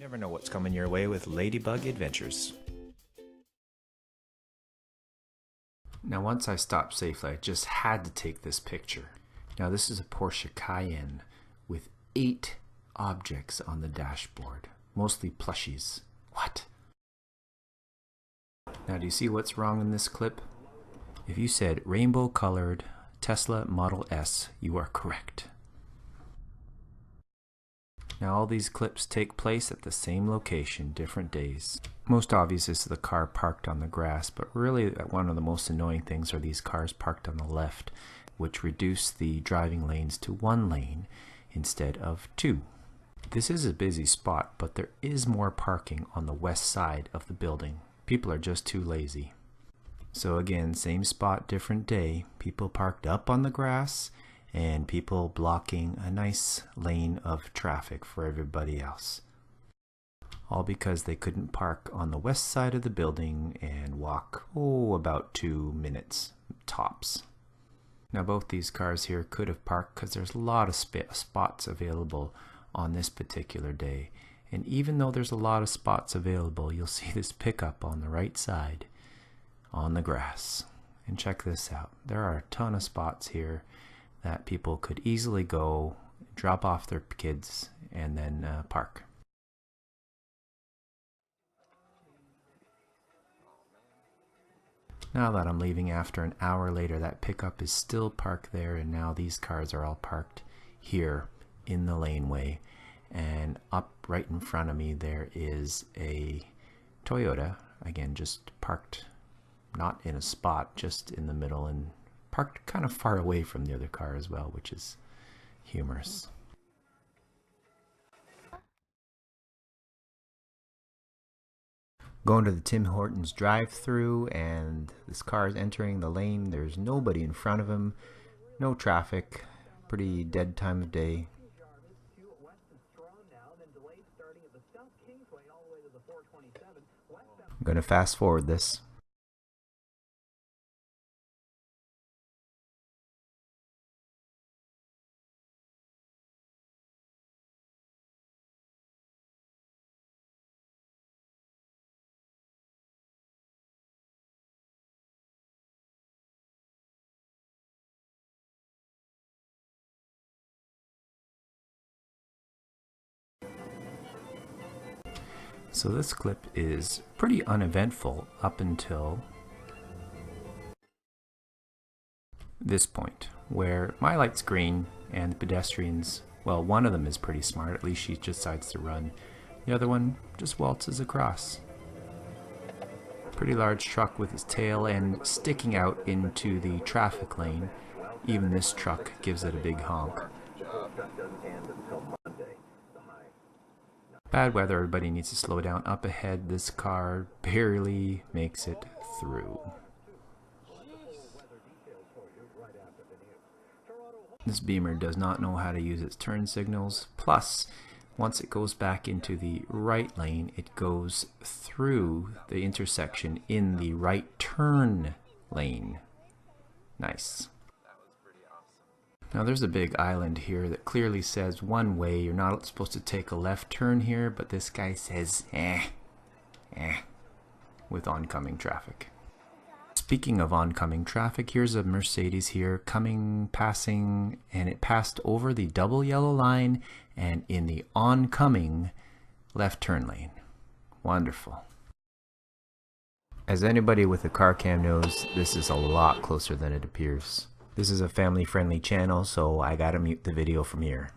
never know what's coming your way with Ladybug Adventures. Now once I stopped safely, I just had to take this picture. Now this is a Porsche Cayenne with 8 objects on the dashboard, mostly plushies. What? Now do you see what's wrong in this clip? If you said rainbow colored Tesla Model S, you are correct. Now all these clips take place at the same location, different days. Most obvious is the car parked on the grass, but really one of the most annoying things are these cars parked on the left, which reduce the driving lanes to 1 lane instead of 2. This is a busy spot, but there is more parking on the west side of the building. People are just too lazy. So again, same spot, different day. People parked up on the grass and people blocking a nice lane of traffic for everybody else. All because they couldn't park on the west side of the building and walk, about 2 minutes tops. Now both these cars here could have parked because there's a lot of spots available on this particular day. And even though there's a lot of spots available, you'll see this pickup on the right side on the grass. And check this out. There are a ton of spots here that people could easily go, drop off their kids, and then park. Now that I'm leaving after an hour later, that pickup is still parked there, and now these cars are all parked here in the laneway. And up right in front of me there is a Toyota, again just parked not in a spot, just in the middle and parked kind of far away from the other car as well, which is humorous. Going to the Tim Hortons drive-through, and this car is entering the lane. There's nobody in front of him, no traffic, pretty dead time of day. I'm going to fast forward this. So this clip is pretty uneventful up until this point, where my light's green and the pedestrians, well, one of them is pretty smart, at least she decides to run. The other one just waltzes across. Pretty large truck with its tail end sticking out into the traffic lane. Even this truck gives it a big honk. Bad weather, everybody needs to slow down. Up ahead, this car barely makes it through. This Beamer does not know how to use its turn signals. Plus, once it goes back into the right lane, it goes through the intersection in the right turn lane. Nice. Now there's a big island here that clearly says one way. You're not supposed to take a left turn here, but this guy says with oncoming traffic. Speaking of oncoming traffic, here's a Mercedes here passing, and it passed over the double yellow line and in the oncoming left turn lane. Wonderful. As anybody with a car cam knows, this is a lot closer than it appears. This is a family-friendly channel, so I gotta mute the video from here.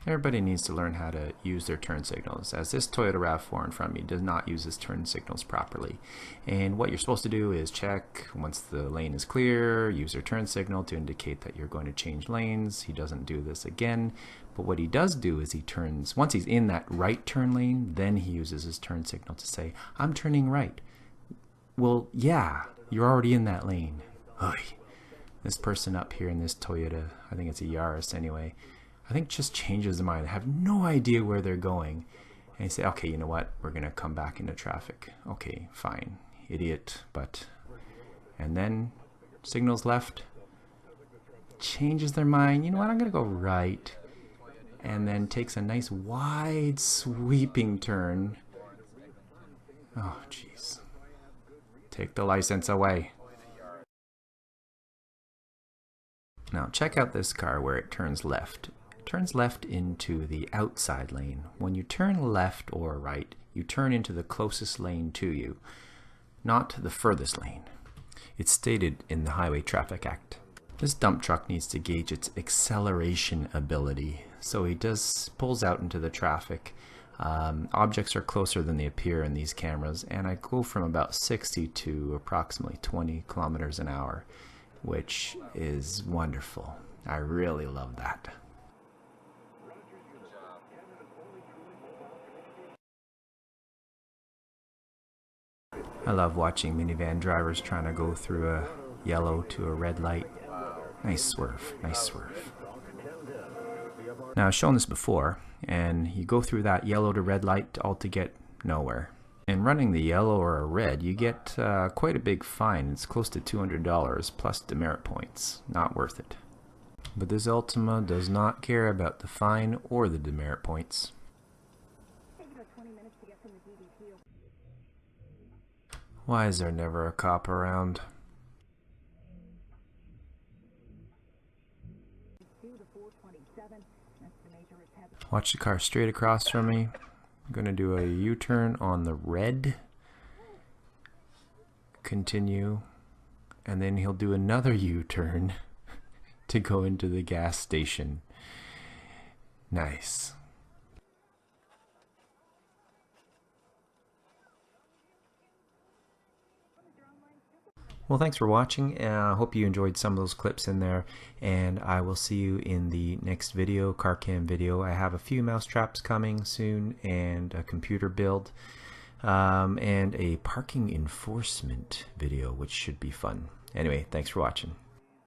Everybody needs to learn how to use their turn signals, as this Toyota RAV4 in front of me does not use its turn signals properly. And what you're supposed to do is check once the lane is clear, use your turn signal to indicate that you're going to change lanes. He doesn't do this again, but what he does do is he turns, once he's in that right turn lane, then he uses his turn signal to say, I'm turning right. Well, yeah, you're already in that lane. Oy. This person up here in this Toyota, I think it's a Yaris anyway, I think just changes their mind. They have no idea where they're going. And they say, okay, you know what? We're going to come back into traffic. Okay, fine. Idiot, but... And then signals left. changes their mind. You know what, I'm gonna go right, and then takes a nice wide sweeping turn. Oh jeez, take the license away. Now check out this car where it turns left. It turns left into the outside lane. When you turn left or right, you turn into the closest lane to you, not the furthest lane. It's stated in the Highway Traffic Act. This dump truck needs to gauge its acceleration ability, so he pulls out into the traffic. Objects are closer than they appear in these cameras, and I go from about 60 to approximately 20 kilometers an hour, which is wonderful. I really love that. I love watching minivan drivers trying to go through a yellow to a red light. Nice swerve, nice swerve. Now I've shown this before, and you go through that yellow to red light all to get nowhere. And running the yellow or a red, you get quite a big fine. It's close to $200 plus demerit points. Not worth it. But this Ultima does not care about the fine or the demerit points. Why is there never a cop around? Watch the car straight across from me. I'm going to do a U-turn on the red. Continue. And then he'll do another U-turn to go into the gas station. Nice. Well, thanks for watching. I hope you enjoyed some of those clips in there, and I will see you in the next video, car cam video. I have a few mousetraps coming soon, and a computer build, and a parking enforcement video, which should be fun. Anyway, thanks for watching.